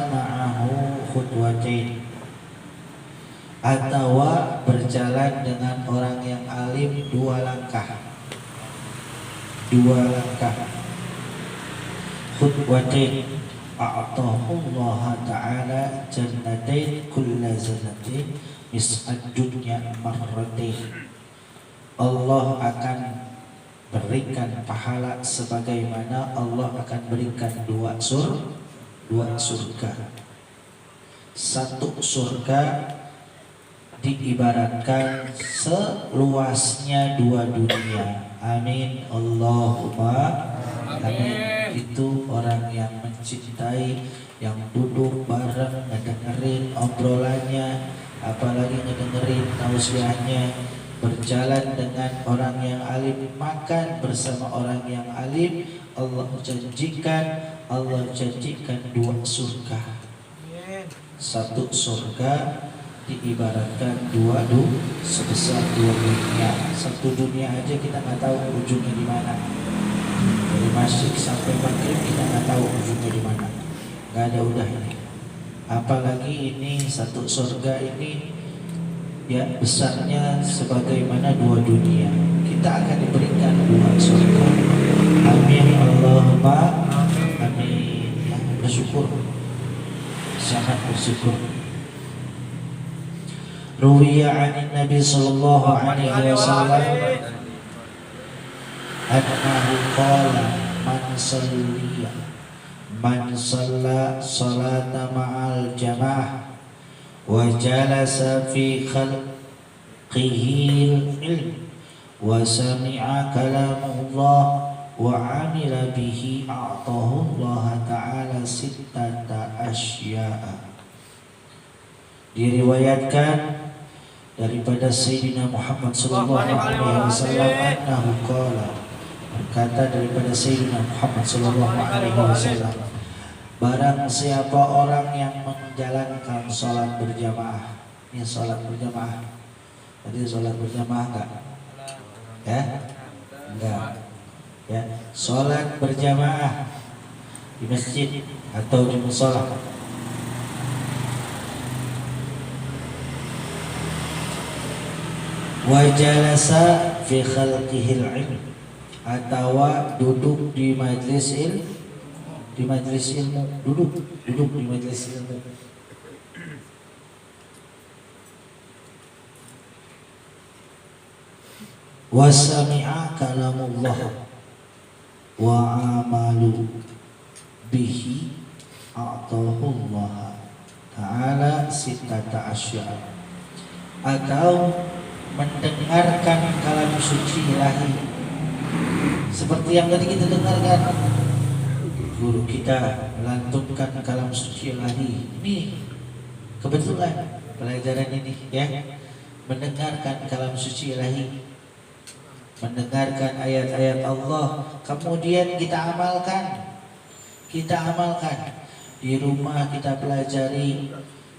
ma'ahu khutwatain, atau berjalan dengan orang yang alim 2 langkah. 2 langkah. Khutwatain a'tahullah ta'ala jannatain kulla zanatin mis'ad dunya marratain. Allah akan berikan pahala sebagaimana Allah akan berikan 2 surga. 1 surga diibaratkan seluasnya 2 dunia. Amin Allahumma amin. Itu orang yang mencintai, yang duduk bareng ngedengerin obrolannya, apalagi ngedengerin tausiahnya, berjalan dengan orang yang alim, makan bersama orang yang alim. Allah janjikan 2 surga. 1 surga diibaratkan 2 sebesar 2 dunia. 1 dunia aja kita nggak tahu ujungnya di mana. Dari masjid sampai maghrib kita nggak tahu ujungnya di mana. Nggak ada udahnya. Apalagi ini 1 surga ini ya besarnya sebagaimana 2 dunia. Kita akan diberikan 2 surga. Amin Allahumma amin. Ya, bersyukur, sangat bersyukur. Ruwiya 'an Nabi sallallahu alaihi wasallam annahu qala man shalla salata ma'al jamaah wa jalasa fi khalqihi ilm wa sami'a kalamullah wa 'amila bihi a'tahu Allah ta'ala sittata asya'a. Diriwayatkan daripada Sayyidina Muhammad sallallahu alaihi wasallam annahu qala, berkata daripada Sayyidina Muhammad sallallahu alaihi wasallam, barang siapa orang yang menjalankan sholat berjamaah. Ini sholat berjamaah. Tadi sholat berjamaah enggak? Ya? Enggak. Ya, sholat berjamaah di masjid atau di mushola. Wa jalasa fi khalqihil ilm, atau duduk di majlis ilmu, duduk di majlis ilmu. Wa sami'a kalamullah wa amalu bihi a'tahullah ta'ala sittata asya'a, atau mendengarkan kalam suci ilahi seperti yang tadi kita dengarkan. Guru kita melantunkan kalam suci ilahi. Ini kebetulan pelajaran ini ya, mendengarkan kalam suci ilahi, mendengarkan ayat-ayat Allah, kemudian kita amalkan di rumah, kita pelajari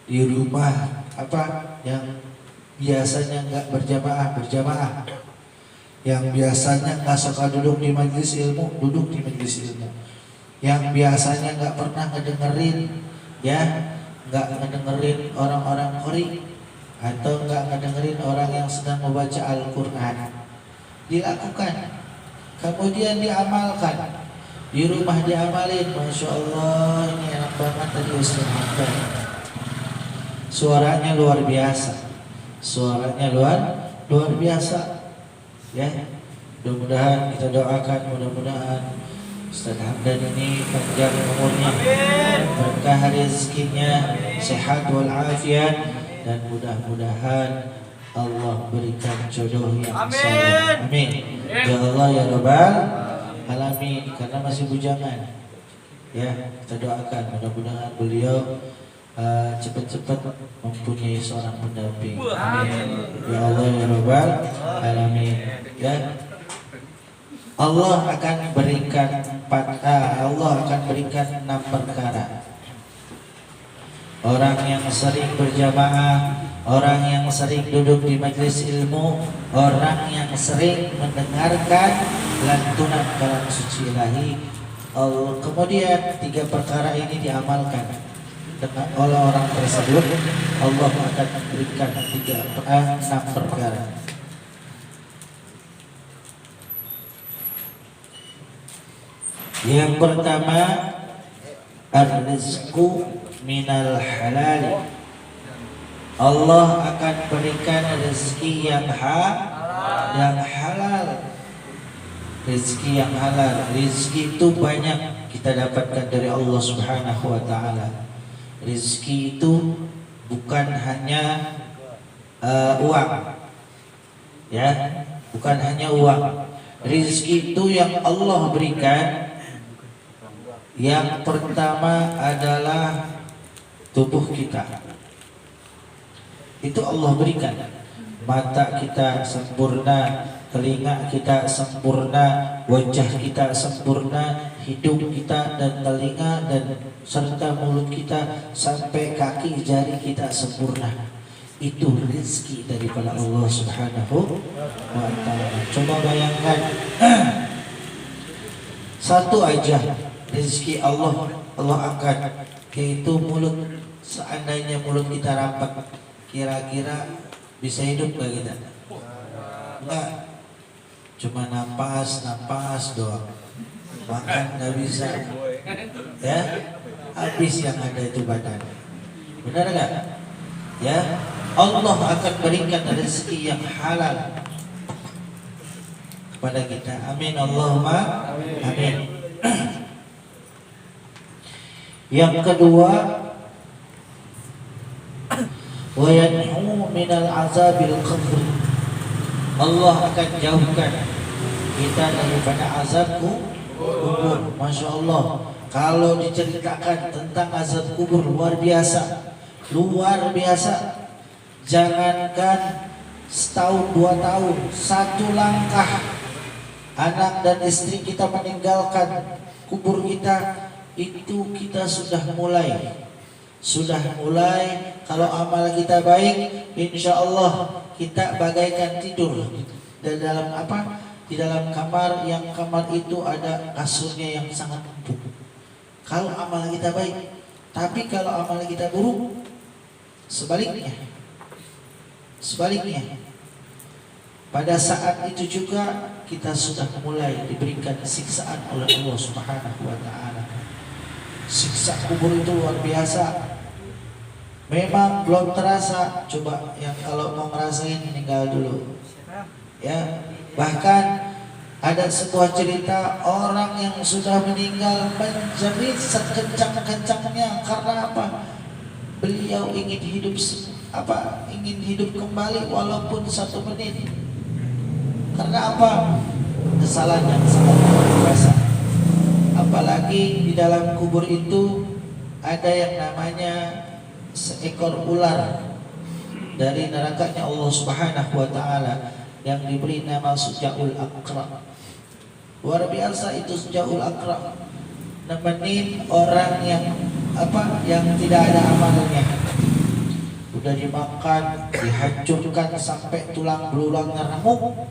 di rumah. Apa yang biasanya nggak berjamaah, yang biasanya nggak suka duduk di majelis ilmu, duduk di majelis ilmu. Yang biasanya nggak pernah ngedengerin, ya nggak ngedengerin orang-orang qori, atau nggak ngedengerin orang yang sedang membaca Al-Quran, dilakukan, kemudian diamalkan di rumah, diamalin. Masya Allah, ini enak banget tadi Ustaz Hamdan, suaranya luar biasa. Suaranya luar biasa ya. Mudah-mudahan kita doakan, mudah-mudahan Ustaz Hamdan ini panjang umurnya, berkah rezekinya, sehat walafiat, dan mudah-mudahan Allah berikan jodoh yang saleh. Amin ya Allah ya Rabbal alamin. Karena masih bujangan ya, kita doakan mudah-mudahan beliau cepat-cepat mempunyai seorang pendamping. Amin ya Allah ya Rabbal alamin. Ya, Allah akan berikan 6 perkara. Orang yang sering berjamaah, orang yang sering duduk di majelis ilmu, orang yang sering mendengarkan lantunan kalam suci ilahi. Kemudian 3 perkara ini diamalkan. dengan oleh orang tersebut, Allah akan memberikan 6 perkara. Yang pertama, ar-rizqu minal halal. Allah akan berikan rezeki yang halal. Rezeki yang halal. Rezeki itu banyak kita dapatkan dari Allah Subhanahu wa taala. Rezeki itu bukan hanya uang. Ya, bukan hanya uang. Rezeki itu yang Allah berikan. Yang pertama adalah tubuh kita. Itu Allah berikan. Mata kita sempurna, telinga kita sempurna, wajah kita sempurna, hidung kita dan telinga dan serta mulut kita sampai kaki jari kita sempurna. Itu rezeki daripada Allah Subhanahu wa taala. Coba bayangkan satu aja rezeki Allah angkat, yaitu mulut. Seandainya mulut kita rapat, kira-kira bisa hidup gak kita? Enggak, cuma napas doang, makan gak bisa, ya habis yang ada itu badan. Benar gak? Ya, Allah akan berikan rezeki yang halal kepada kita. Amin Allahumma amin. Yang kedua, wa yanhu minal azabil qabr. Allah akan jauhkan kita daripada azab kubur. Masya Allah, kalau diceritakan tentang azab kubur luar biasa. Jangankan setahun 2 tahun, 1 langkah anak dan istri kita meninggalkan kubur kita, itu kita sudah mulai. Kalau amal kita baik, insya Allah kita bagaikan tidur di dalam di dalam kamar yang kamar itu ada kasurnya yang sangat empuk. Kalau amal kita baik. Tapi kalau amal kita buruk, sebaliknya. Pada saat itu juga kita sudah mulai diberikan siksaan oleh Allah Subhanahu wa taala. Siksa kubur itu luar biasa. Memang belum terasa. Coba yang kalau mau ngerasain meninggal dulu. Ya, bahkan ada sebuah cerita orang yang sudah meninggal menjerit sekencang-kencangnya karena apa? Beliau ingin hidup kembali walaupun 1 menit. Karena apa? Kesalahan yang sangat luar biasa. Apalagi di dalam kubur itu ada yang namanya seekor ular dari nerakanya Allah Subhanahu wa taala yang diberi nama Sujaul Aqra. Luar biasa itu Sujaul Aqra. Nemenin orang yang tidak ada amalnya. Udah dimakan, dihancurkan sampai tulang belulangnya remuk.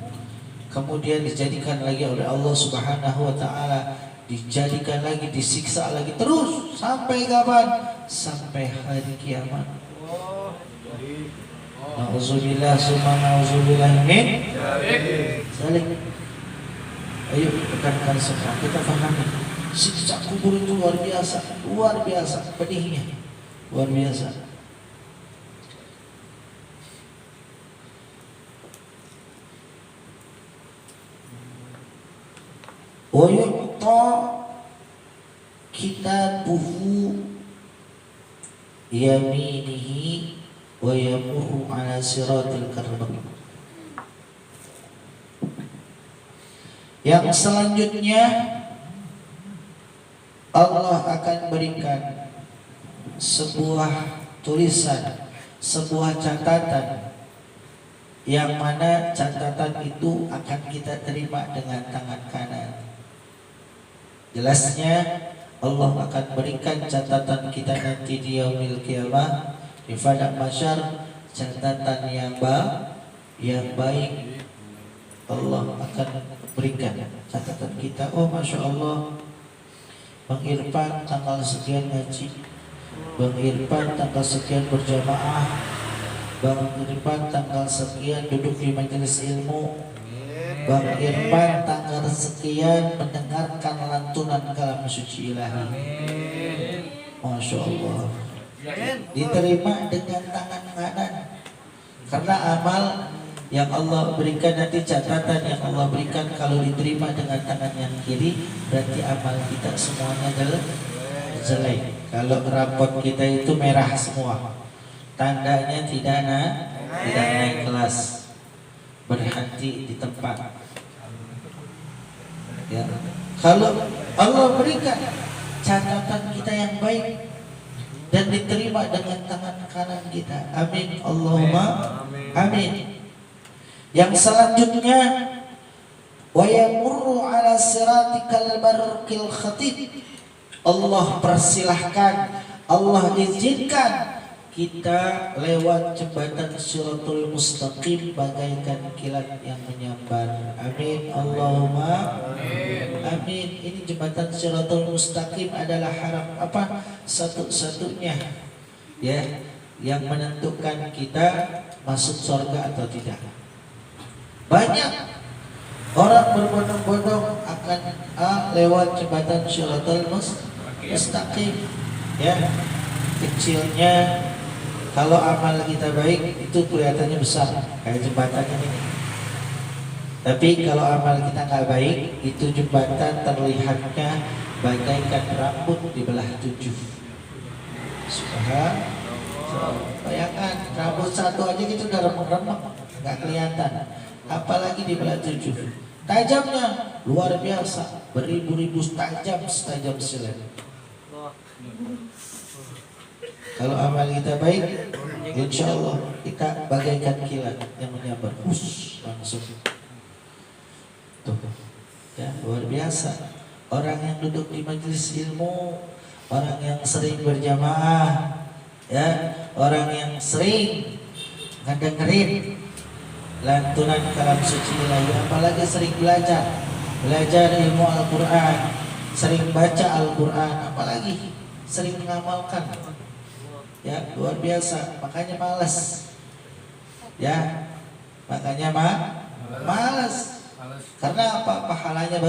Kemudian dijadikan lagi oleh Allah Subhanahu wa taala, dijadikan lagi, disiksa lagi terus sampai kapan? Sampai hari kiamat. Nauzubillah summa nauzubillah min zalik. Ayo rekan-rekan semua kita pahami, siksa kubur itu luar biasa pedihnya, luar biasa. Wa yu'ta kitabuhu yaminihi wa yamurru ala siratil karam. Yang selanjutnya Allah akan berikan sebuah tulisan, sebuah catatan, yang mana catatan itu akan kita terima dengan tangan kanan. Jelasnya Allah akan berikan catatan kita nanti di yaumil qiyamah, di padang mahsyar, catatan yang baik. Allah akan berikan catatan kita. Oh Masya Allah, Bang Irfan tanggal sekian ngaji, Bang Irfan tanggal sekian berjamaah, Bang Irfan tanggal sekian duduk di majelis ilmu, Bang Irfan tanggal sekian mendengarkan lantunan kalam suci ilahi. Masya Allah, diterima dengan tangan kanan. Karena amal yang Allah berikan, nanti catatan yang Allah berikan, kalau diterima dengan tangan yang kiri berarti amal kita semuanya adalah jelek. Kalau rapot kita itu merah semua, tandanya tidak naik kelas, berhenti di tempat. Ya. Kalau Allah berikan catatan kita yang baik dan diterima dengan tangan kanan kita, amin Allahumma amin. Yang selanjutnya, wa yamurru ala siratikal barqil khatib. Allah persilahkan, Allah izinkan kita lewat jembatan Siratul Mustaqim bagaikan kilat yang menyambar. Amin Allahumma amin. Ini jembatan Siratul Mustaqim adalah satu-satunya ya yang menentukan kita masuk surga atau tidak. Banyak orang berbondong-bondong akan lewat jembatan Siratul Mustaqim ya. Kecilnya, kalau amal kita baik itu kelihatannya besar kayak jembatan ini. Tapi kalau amal kita nggak baik, itu jembatan terlihatnya bagaikan rambut dibelah 7. Subhanallah. Bayangkan rambut satu aja gitu udah remuk-remuk, nggak kelihatan. Apalagi dibelah 7. Tajamnya luar biasa, beribu-ribu tajam silet. Kalau amal kita baik, insya Allah kita bagaikan kilat yang menyambar, langsung. Tuh, ya luar biasa. Orang yang duduk di majelis ilmu, orang yang sering berjamaah, ya, orang yang sering ngedengerin lantunan kalam suci ilahi, apalagi sering belajar ilmu Al-Quran, sering baca Al-Quran, apalagi sering mengamalkan. Ya luar biasa, makanya malas. Ya, makanya malas. Karena apa? Pahalanya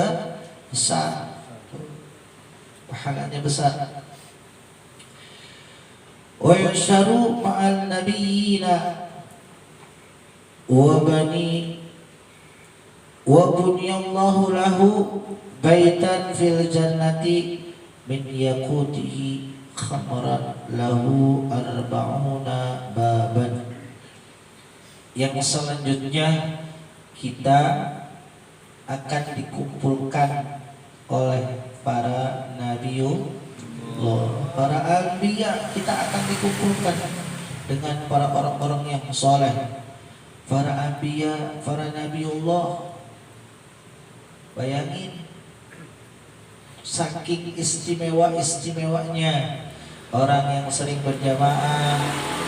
besar. Pahalanya besar. Wa yusharu ma'al nabiyina wa bani wa bunyallahu lahu baitan fil jannati min yakutihi khamran lahu arba'una baban. Yang selanjutnya kita akan dikumpulkan oleh para nabiullah, para anbiya. Kita akan dikumpulkan dengan para orang-orang yang soleh, para anbiya, para nabiullah. Bayangin saking istimewanya orang yang sering berjamaah,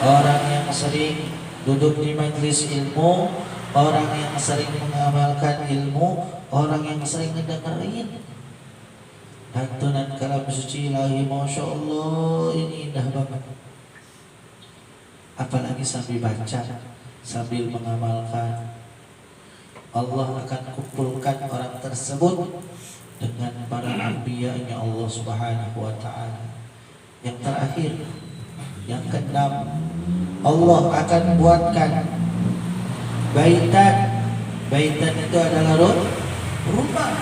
orang yang sering duduk di majelis ilmu, orang yang sering mengamalkan ilmu, orang yang sering ngedengerin lantunan kalam suci ilahi. Masya Allah, ini indah banget. Apalagi sambil baca, sambil mengamalkan, Allah akan kumpulkan orang tersebut dengan para anbiya-Nya Allah Subhanahu wa taala. Yang terakhir, yang keenam, Allah akan buatkan baitan. Baitan itu adalah rumah.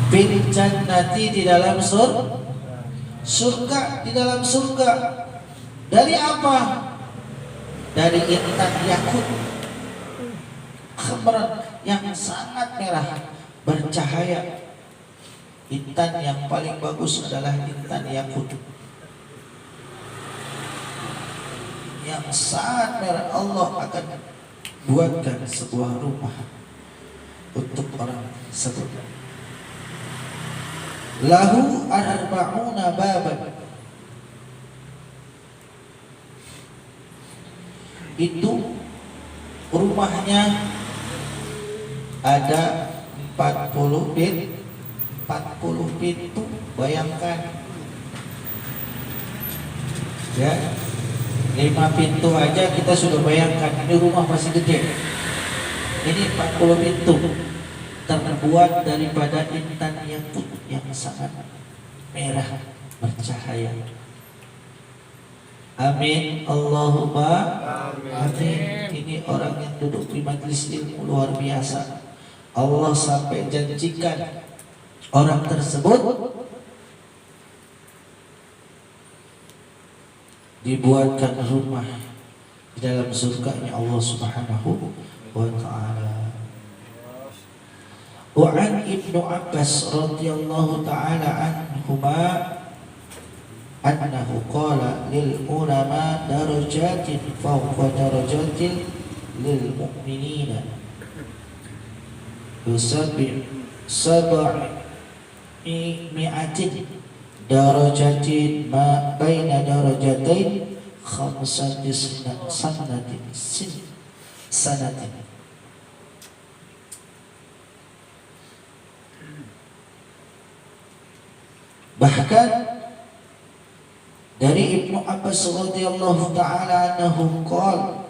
Fil jannati, di dalam surga, di dalam surga. Dari apa? Dari intan yakut, khamran yang sangat merah bercahaya. Intan yang paling bagus adalah intan yakut yang sangat merah. Allah akan buatkan sebuah rumah untuk orang tersebut. Lahu arba'una baban. Itu rumahnya ada 40 pintu. bayangkan ya, 5 pintu aja kita sudah bayangkan, ini rumah masih gede, ini 40 pintu, terbuat daripada intan yakut yang sangat merah bercahaya. Amin, Allahumma amin. Ini orang yang duduk di majelis ilmu luar biasa. Allah sampai janjikan orang tersebut dibuatkan rumah di dalam surganya Allah Subhanahu wa ta'ala. Wa an Ibnu Abbas radhiyallahu ta'ala anhuma annahu qala lil ulama darajatin fawqa darajatil lil mu'minina sab'i mi'atin darajatin ma baina darajatain khamsati sanatin. Bahkan dari Ibnu Abbas radhiyallahu ta'ala anhu qala,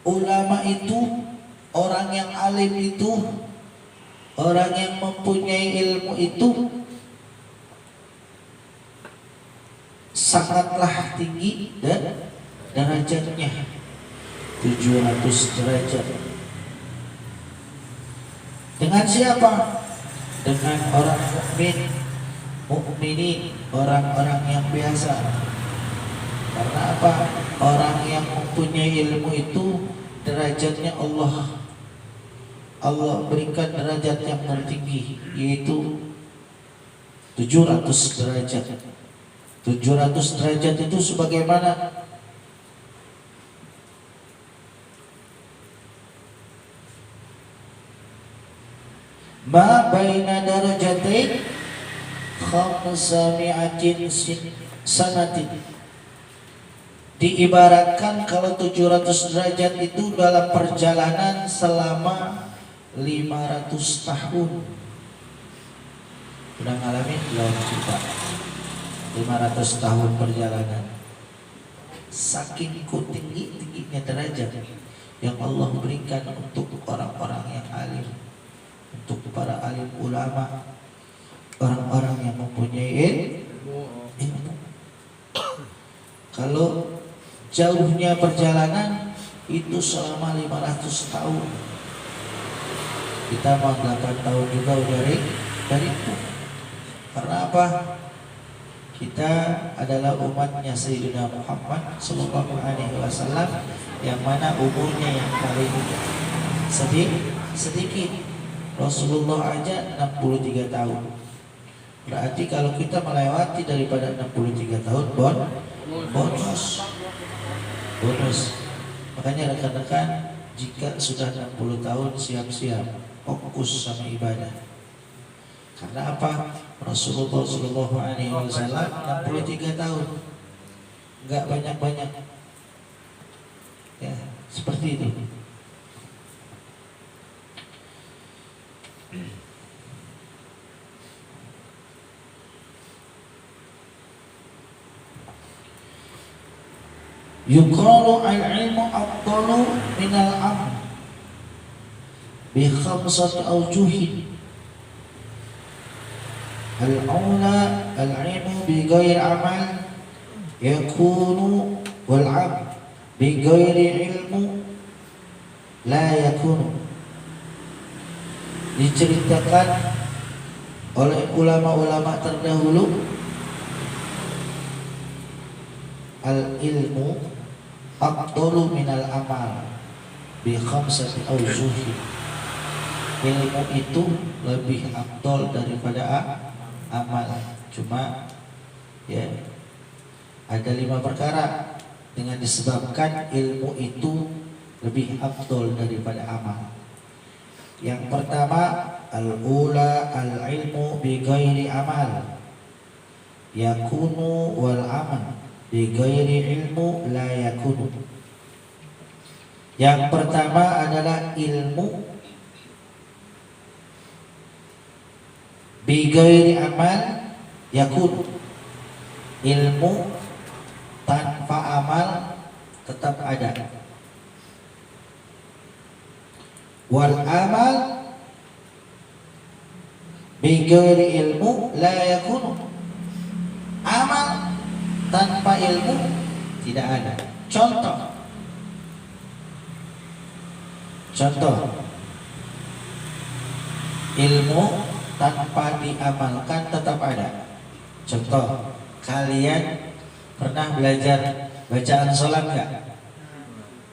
ulama itu, orang yang alim itu, orang yang mempunyai ilmu itu sangatlah tinggi dan derajatnya 700 derajat. Dengan siapa? Dengan orang mukminin, orang-orang yang biasa. Karena apa? Orang yang mempunyai ilmu itu derajatnya Allah berikan derajat yang tertinggi, yaitu 700 derajat. 700 derajat itu sebagaimana ma baina darajatain khamsami'atin sanatin. Diibaratkan kalau 700 derajat itu dalam perjalanan selama 500 tahun. Udah ngalamin belum kita 500 tahun perjalanan? Saking tingginya derajat yang Allah berikan untuk orang-orang yang alim, untuk para alim ulama, orang-orang yang mempunyai ilmu. Kalau jauhnya perjalanan itu selama 500 tahun, kita mau 8 tahun juga dari itu. Karena apa? Kita adalah umatnya Sayyidina Muhammad sallallahu alaihi wasallam, yang mana umurnya yang paling sedikit. Rasulullah aja 63 tahun. Berarti kalau kita melewati daripada 63 tahun bonus. Makanya rekan-rekan, jika sudah 60 tahun siap-siap fokus sama ibadah. Karena apa? Rasulullah sallallahu alaihi wasallam 63 tahun. Enggak banyak-banyak. Ya, seperti itu. Yuqalu al-ilmu afdalu minal amal bi khamsati awjuhin. Al-awla al-ilmu bi ghairi amal yakunu, wal amal bi ghairi ilmu la yakunu. Diceritakan oleh ulama-ulama terdahulu, al-ilmu afdalu minal amal bi khamsati awjuhi. Ilmu itu lebih afdal daripada amal. Cuma ya ada 5 perkara dengan disebabkan ilmu itu lebih afdal daripada amal. Yang pertama, al-ula al-ilmu bi ghairi amal yakunu, wal amal bi ghairi ilmu la yakunu. Yang pertama adalah ilmu Bighairi amal yakun. Ilmu tanpa amal tetap ada. Wal amal bighairi ilmu la yakun. Amal tanpa ilmu tidak ada. Contoh ilmu tanpa diamalkan tetap ada. Contoh, kalian pernah belajar bacaan sholat nggak?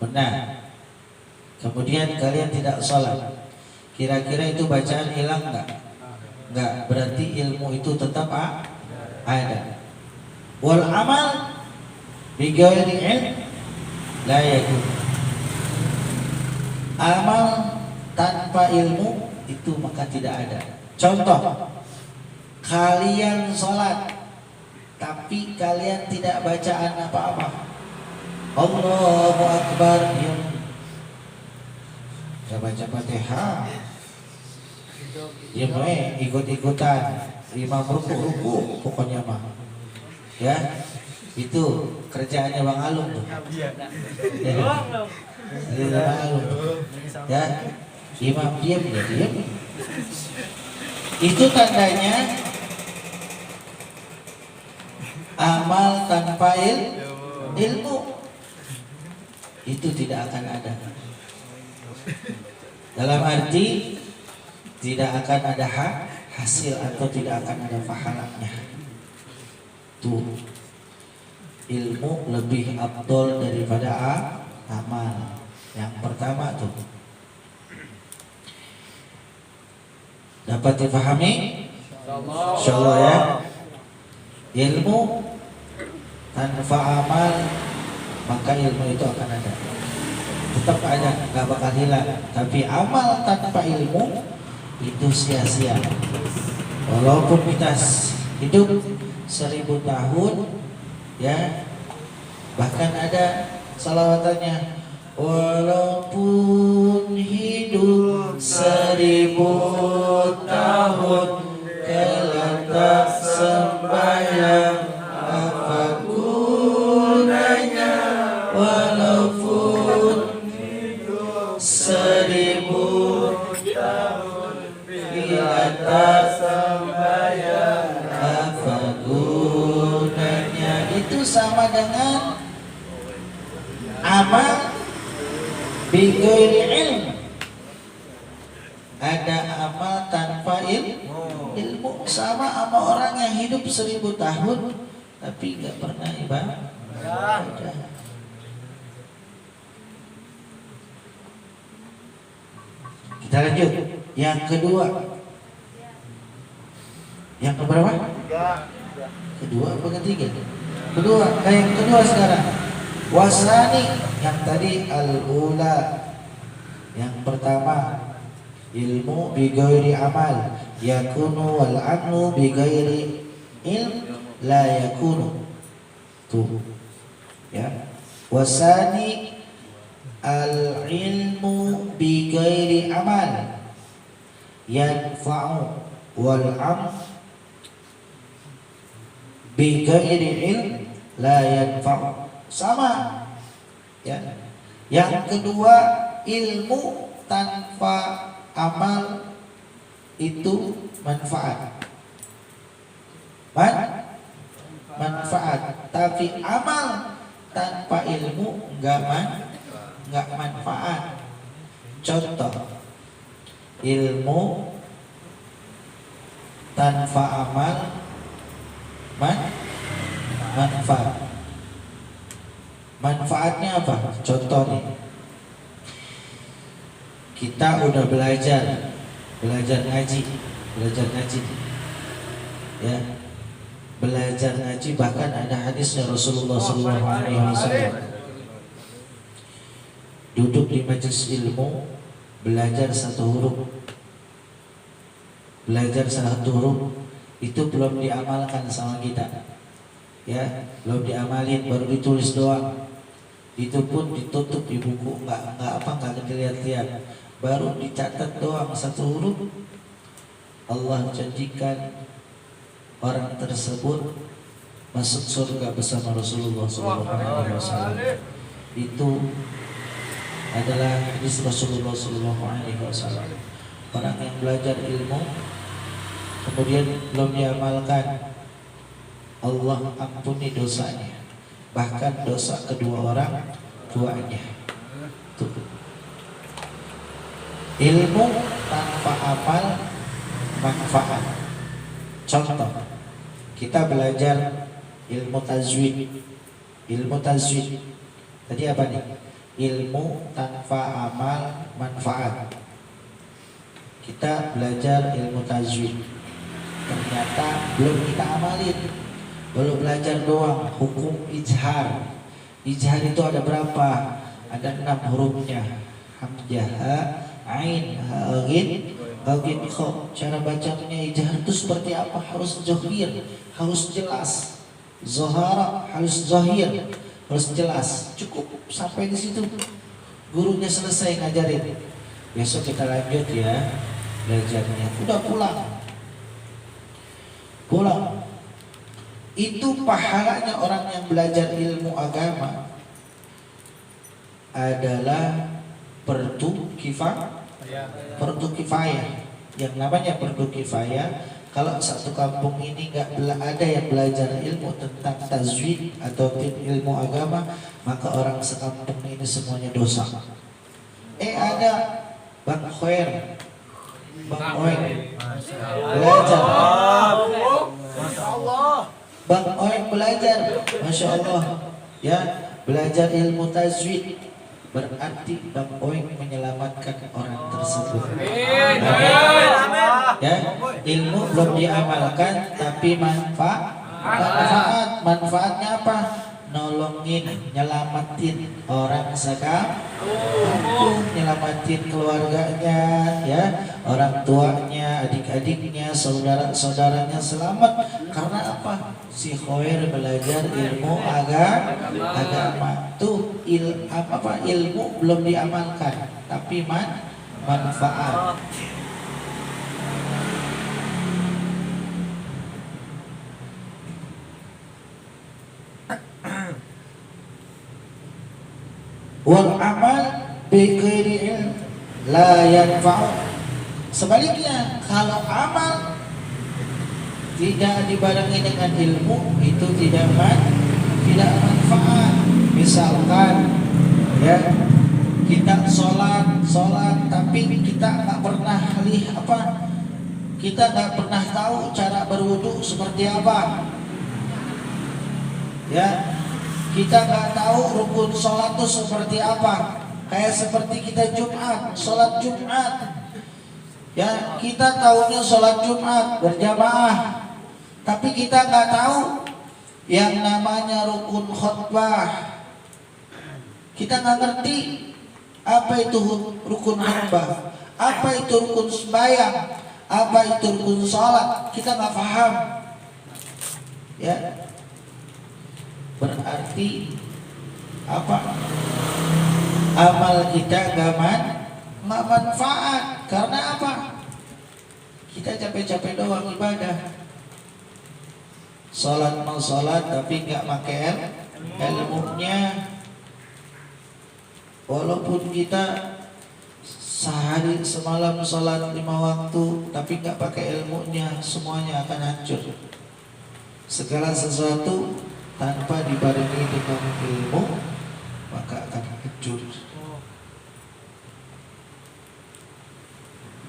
Pernah. Kemudian kalian tidak sholat, kira-kira itu bacaan hilang nggak? Nggak. Berarti ilmu itu tetap ada. Wal amal bighairi ilm la yakun. Amal tanpa ilmu itu maka tidak ada. Contoh, kalian sholat tapi kalian tidak bacaan apa-apa. Allahu Akbar, gak baca Fatihah, ikut-ikutan, imam ruku pokoknya mah. Ya, itu kerjaannya Bang Alung tuh. Ya, Bang Alung. Ya, imam diam. Itu tandanya amal tanpa ilmu itu tidak akan ada. Dalam arti tidak akan ada hasil atau tidak akan ada pahalanya. Tuh, ilmu lebih afdol daripada amal. Yang pertama tuh dapat dipahami? Insyaallah ya. Ilmu tanpa amal maka ilmu itu akan ada. Tetap ada, gak bakal hilang. Tapi amal tanpa ilmu itu sia-sia. Walaupun kita hidup 1000 tahun, ya, bahkan ada salawatannya, walaupun hidup 1000 tahun, kelak tak sembahyang apa gunanya. Walaupun hidup 1000 tahun, bila tak sembahyang apa gunanya. Itu sama dengan amal bighairi ilm. Ada amal tanpa ilmu. Sama orang yang hidup 1000 tahun tapi gak pernah ibadah. Kita lanjut. Yang kedua. Yang keberapa? Kedua apa ketiga? Kedua. Yang kedua sekarang. Wasani, yang tadi al-ula. Yang pertama ilmu bighairi amal yakunu wal amnu bighairi ilm la yakunu. Tuh. Ya. Wasani al-ilmu bighairi amal yanfa'u wal am bighairi ilm la yanfa'u. Sama. Ya. Yang kedua, ilmu tanpa amal itu manfaat. Manfaat. Tapi amal tanpa ilmu enggak manfaat. Contoh, ilmu tanpa amal manfaat. Manfaatnya apa? Contoh nih, kita udah belajar ngaji, ya, belajar ngaji, bahkan ada hadisnya Rasulullah SAW. Duduk di majelis ilmu, belajar satu huruf itu belum diamalkan sama kita, ya, belum diamalin, baru ditulis doang. Itu pun ditutup di buku, nggak dilihat-lihat, baru dicatat doang satu huruf. Allah janjikan orang tersebut masuk surga bersama Rasulullah SAW. Itu adalah hadis Rasulullah SAW. Orang yang belajar ilmu kemudian belum diamalkan, Allah ampuni dosanya, bahkan dosa kedua orang tuanya. Tuh. Ilmu tanpa amal manfaat. Contoh, kita belajar ilmu tajwid. Ilmu tajwid tadi apa nih? Ilmu tanpa amal manfaat. Kita belajar ilmu tajwid, ternyata belum kita amalin, baru belajar doang. Hukum ijhar. Ijhar itu ada berapa? Ada 6 hurufnya. Hamzah, ha, ain, ha, ghin, ghin, kha. Cara bacanya ijhar itu seperti apa? Harus zahir, harus jelas. Zahara harus zahir, harus jelas. Cukup sampai di situ. Gurunya selesai ngajarin. Besok kita lanjut ya belajarnya. Udah pulang. Itu pahalanya orang yang belajar ilmu agama adalah fardu kifayah. Yang namanya fardu kifayah, kalau satu kampung ini nggak ada yang belajar ilmu tentang tajwid atau ilmu agama, maka orang sekampung ini semuanya dosa. Ada Bang Khoir, Bang Oeng belajar. Bang Oeng belajar, Masya Allah ya, belajar ilmu tajwid. Berarti Bang Oeng menyelamatkan orang tersebut. Ya, ilmu belum diamalkan tapi manfaatnya apa? Nolongin, nyelamatin orang sekampung, nyelamatin keluarganya, ya, orang tuanya, adik-adiknya, saudara-saudaranya selamat. Karena apa? Si Khoir belajar ilmu agama. Tuh ilmu belum diamalkan, tapi manfaat. Wal amal bi ghairi ilm la yanfa'u. Sebaliknya, kalau amal tidak dibarengi dengan ilmu, itu tidak manfaat. Misalkan ya, kita sholat tapi kita nggak pernah kita nggak pernah tahu cara berwudu seperti apa, ya. Kita nggak tahu rukun sholat itu seperti apa. Kayak seperti kita sholat Jumat, ya, kita tahunya sholat Jumat berjamaah, tapi kita nggak tahu yang namanya rukun khutbah. Kita nggak ngerti apa itu rukun khutbah, apa itu rukun sembahyang, apa itu rukun sholat. Kita nggak paham, ya. Berarti apa? Amal kita nggak manfaat. Karena apa? Kita capek-capek doang ibadah. Sholat tapi nggak pakai ilmunya. Walaupun kita sehari semalam sholat 5 waktu, tapi nggak pakai ilmunya, semuanya akan hancur. Segala sesuatu tanpa dibarengi dengan ilmu, maka akan hancur.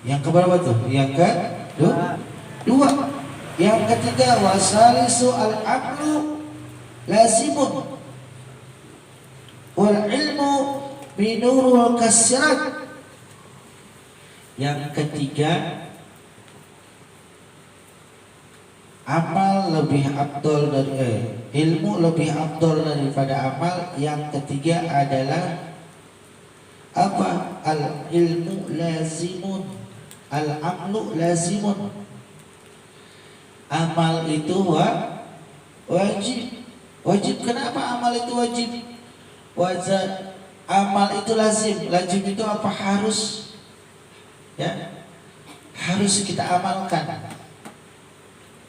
Yang keberapa tuh? Yang kedua. Yang ketiga, wasalisu al-aqlu lazimun wal ilmu binurul kasirat. Yang ketiga, amal lebih abdul dari ilmu lebih abdul daripada amal. Yang ketiga adalah apa? Al ilmu lazimun, al amlu lazimun. Amal itu wajib. Kenapa amal itu wajib? Amal itu lazim. Lazim itu apa? Harus, ya, harus kita amalkan.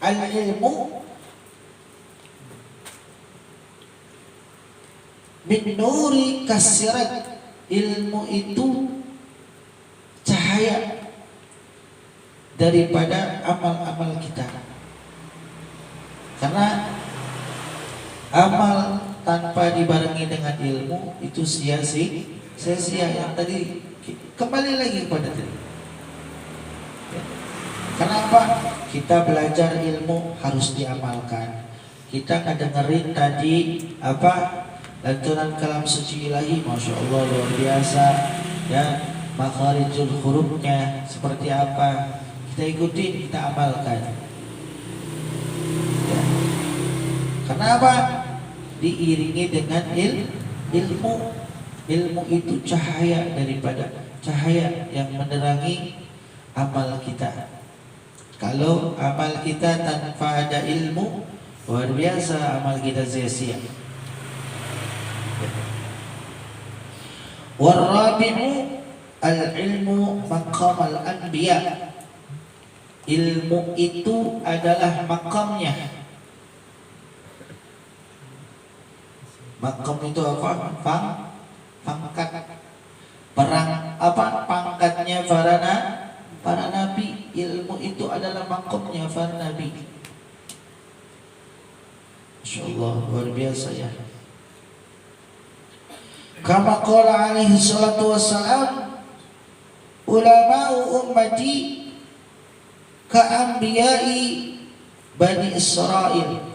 Al-ilmu min nuri kasirat, ilmu itu cahaya daripada amal-amal kita. Karena amal tanpa dibarengi dengan ilmu itu sia-sia. Yang tadi kembali lagi kepada tadi. Kenapa? Kita belajar ilmu harus diamalkan. Kita ngedengerin tadi apa lantunan kalam suci ilahi, masya Allah luar biasa ya, makharijul hurufnya seperti apa, kita ikutin, kita amalkan ya. Kenapa? Diiringi dengan ilmu. Ilmu itu cahaya daripada cahaya yang menerangi amal kita. Kalau amal kita tanpa ada ilmu, luar biasa amal kita sia-sia. Warabi'u al-ilmu maqam al-anbiya. Ilmu itu adalah makamnya. Makam itu apa? Pangkat. Perang apa? Pangkatnya para nabi. Ilmu itu adalah makamnya para nabi. Insyaallah luar biasa ya. Kama qala alaihi salatu wassalam, ulama'u ummati ka'anbiya'i Bani Israel.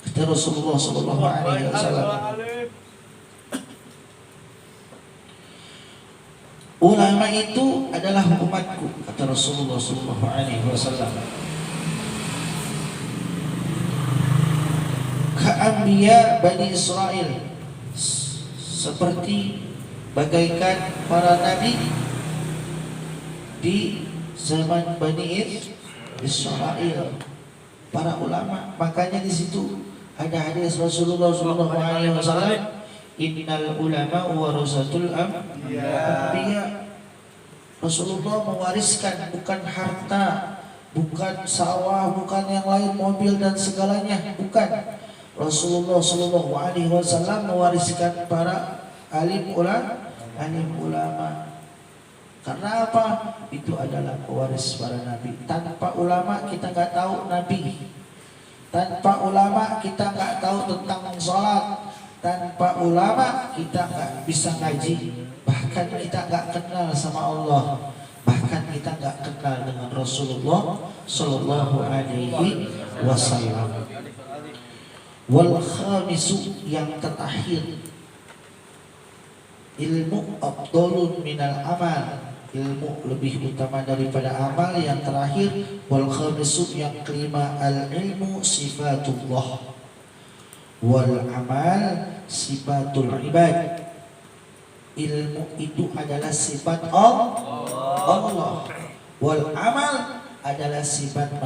Kata Rasulullah sallallahu alaihi wasallam, ulama itu adalah umatku, kata Rasulullah sallallahu alaihi wasallam. Ka'anbiya Bani Israel, seperti bagaikan para nabi di zaman Bani Israel, para ulama. Makanya di situ ada hadis Rasulullah sallallahu alaihi wasallam, innal ulama warasatul anbiya. Rasulullah mewariskan bukan harta, bukan sawah, bukan yang lain, mobil dan segalanya, bukan. Rasulullah sallallahu alaihi wasallam mewariskan para alim ulama. Karena apa? Itu adalah pewaris para nabi. Tanpa ulama kita nggak tahu nabi. Tanpa ulama kita nggak tahu tentang sholat. Tanpa ulama kita nggak bisa ngaji. Bahkan kita nggak kenal sama Allah. Bahkan kita nggak kenal dengan Rasulullah sallallahu alaihi wasallam. Wal khamisu, yang terakhir, ilmu afdalun minal amal. Ilmu lebih utama daripada amal. Yang terakhir, wal khamisu, yang kelima, al ilmu sifatullah wal amal sifatul ibad. Ilmu itu adalah sifat Allah. Wal amal adalah sifat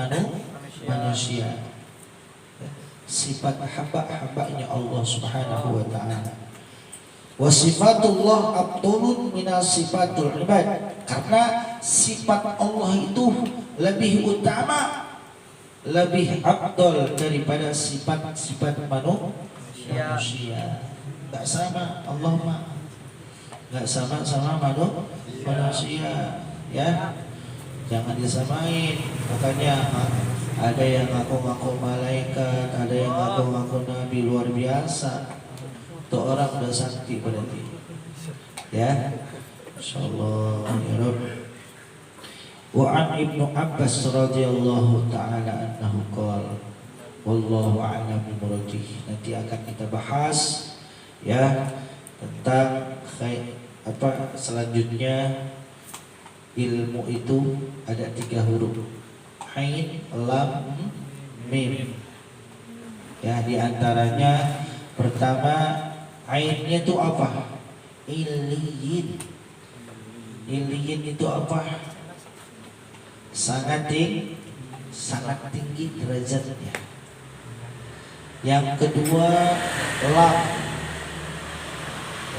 manusia. Sifat hamba-hambanya Allah subhanahu wa ta'ala. Wa sifatullah abdulun minas sifatul ibad. Karena sifat Allah itu lebih utama, lebih abdul daripada sifat-sifat manusia. Gak sama Allah mah, gak sama manusia ya. Jangan disamain. Makanya ada yang ngaku-ngaku malaikat, ada yang ngaku-ngaku nabi, luar biasa. Itu orang udah sakti berarti. Ya. Insyaallah ya Rabb. Wa an Ibnu Abbas radhiyallahu taala anhu qala, wallahu a'lam bimuradihi. Nanti akan kita bahas ya tentang selanjutnya. Ilmu itu ada 3 huruf, ain, lam, mim. Ya, diantaranya pertama, ainnya itu apa? Iliyin. Iliyin itu apa? Sangat tinggi derajatnya. Yang kedua, lam.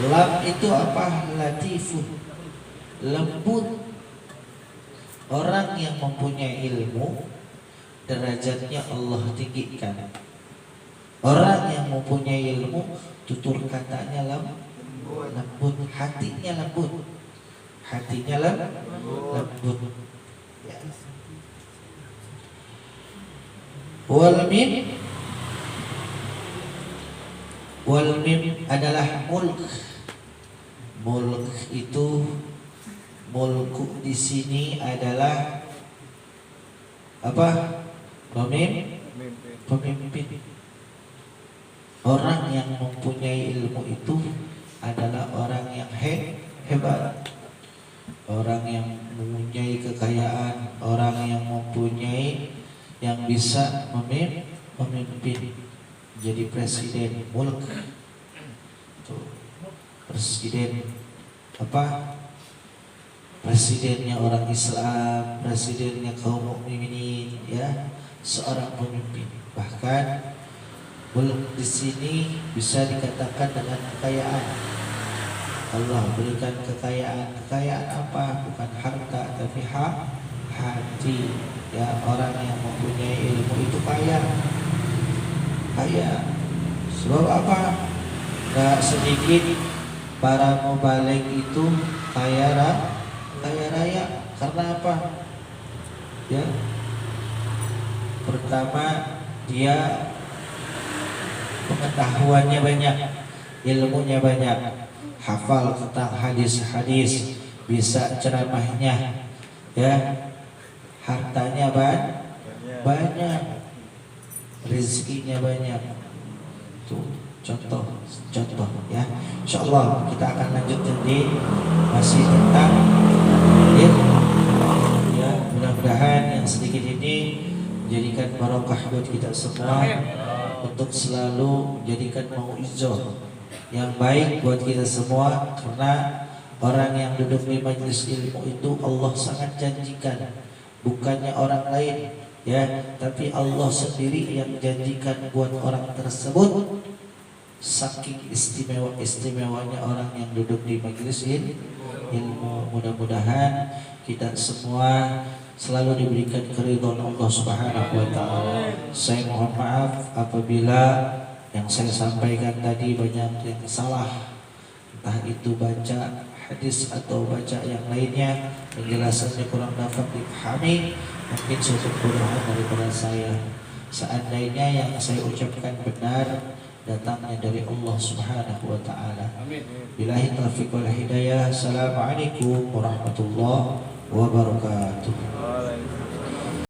Lam itu apa? Latifun, lembut Orang yang mempunyai ilmu derajatnya Allah tinggikan. Orang yang mempunyai ilmu tutur katanya lembut, hatinya lembut. Hatinya lembut. Ya. Wal mim adalah mulk. Mulk itu, mulku di sini adalah apa? Pemimpin. Orang yang mempunyai ilmu itu adalah orang yang hebat. Orang yang mempunyai kekayaan, orang yang mempunyai, yang bisa memimpin, jadi presiden, mulk. Tuh, presiden apa? Presidennya orang Islam, presidennya kaum mukminin, ya, seorang pemimpin. Bahkan mulk di sini bisa dikatakan dengan kekayaan. Allah berikan kekayaan. Kekayaan apa? Bukan harta, tapi hati. Ya, orang yang mempunyai ilmu itu kaya. Sebab apa? Gak sedikit para mubalik itu kaya raya. Karena apa? Ya, pertama dia pengetahuannya banyak, ilmunya banyak, hafal tentang hadis-hadis, bisa ceramahnya, ya, hartanya banyak, rezekinya banyak. Tuh contoh ya. Insyaallah kita akan lanjut nanti masih tentang ilmu. Ya, mudah-mudahan yang sedikit ini menjadikan barokah buat kita semua, untuk selalu menjadikan mau'izah yang baik buat kita semua. Karena orang yang duduk di majelis ilmu itu Allah sangat janjikan, bukannya orang lain, ya, tapi Allah sendiri yang janjikan buat orang tersebut. Saking istimewanya orang yang duduk di majelis ilmu. Mudah-mudahan kita semua selalu diberikan keridhaan Allah Subhanahu wa taala. Saya mohon maaf apabila yang saya sampaikan tadi banyak yang salah, entah itu baca hadis atau baca yang lainnya, penjelasannya kurang dapat dipahami, mungkin suatu kekurangan daripada saya. Seandainya yang saya ucapkan benar, datangnya dari Allah Subhanahu wa taala. Billahi taufiq wal hidayah. Assalamualaikum warahmatullahi wabarakatuh.